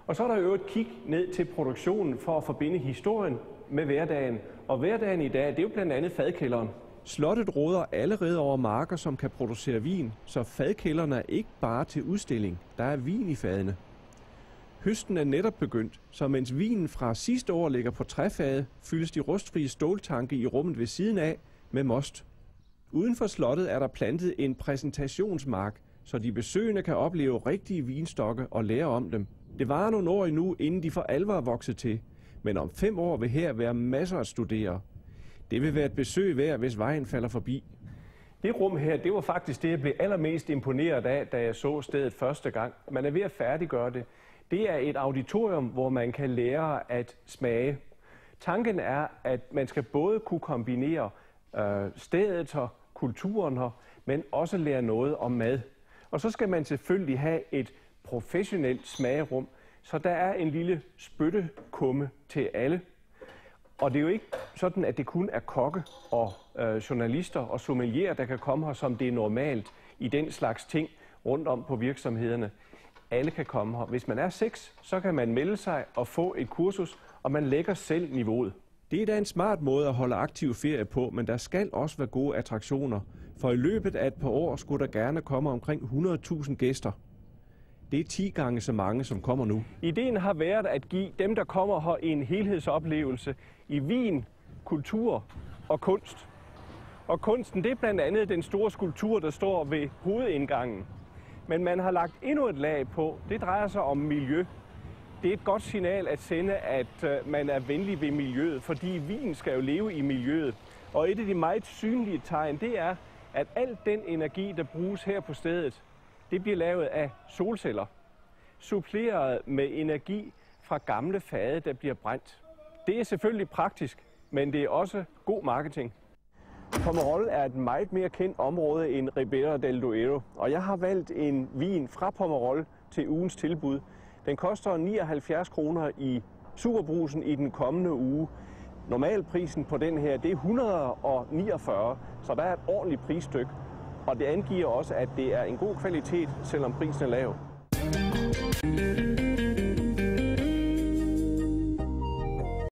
Og så er der jo et kig ned til produktionen for at forbinde historien med hverdagen. Og hverdagen i dag, det er jo blandt andet fadkælderen. Slottet råder allerede over marker, som kan producere vin, så fadkælderne er ikke bare til udstilling. Der er vin i fadene. Høsten er netop begyndt, så mens vinen fra sidste år ligger på træfade, fyldes de rustfrie ståltanke i rummet ved siden af med most. Uden for slottet er der plantet en præsentationsmark, så de besøgende kan opleve rigtige vinstokke og lære om dem. Det varer nogle år endnu, inden de for alvor er vokset til, men om 5 år vil her være masser at studere. Det vil være et besøg værd, hvis vejen falder forbi. Det rum her, det var faktisk det, jeg blev allermest imponeret af, da jeg så stedet første gang. Man er ved at færdiggøre det. Det er et auditorium, hvor man kan lære at smage. Tanken er, at man skal både kunne kombinere stedet her, kulturen her, men også lære noget om mad. Og så skal man selvfølgelig have et professionelt smagerum, så der er en lille spyttekumme til alle. Og det er jo ikke sådan, at det kun er kokke og journalister og sommelierer, der kan komme her, som det er normalt i den slags ting rundt om på virksomhederne. Alle kan komme her. Hvis man er 6, så kan man melde sig og få et kursus, og man lægger selv niveauet. Det er da en smart måde at holde aktiv ferie på, men der skal også være gode attraktioner. For i løbet af et par år skulle der gerne komme omkring 100.000 gæster. Det er 10 gange så mange, som kommer nu. Ideen har været at give dem, der kommer her, en helhedsoplevelse i vin, kultur og kunst. Og kunsten, det er blandt andet den store skulptur, der står ved hovedindgangen. Men man har lagt endnu et lag på. Det drejer sig om miljø. Det er et godt signal at sende, at man er venlig ved miljøet, fordi vin skal jo leve i miljøet. Og et af de meget synlige tegn, det er, at al den energi, der bruges her på stedet, det bliver lavet af solceller, suppleret med energi fra gamle fade, der bliver brændt. Det er selvfølgelig praktisk, men det er også god marketing. Pomerol er et meget mere kendt område end Ribera del Duero, og jeg har valgt en vin fra Pomerol til ugens tilbud. Den koster 79 kroner i Superbrugsen i den kommende uge. Normalprisen på den her, det er 149, så der er et ordentligt prisstykke. Og det angiver også, at det er en god kvalitet, selvom prisen er lav.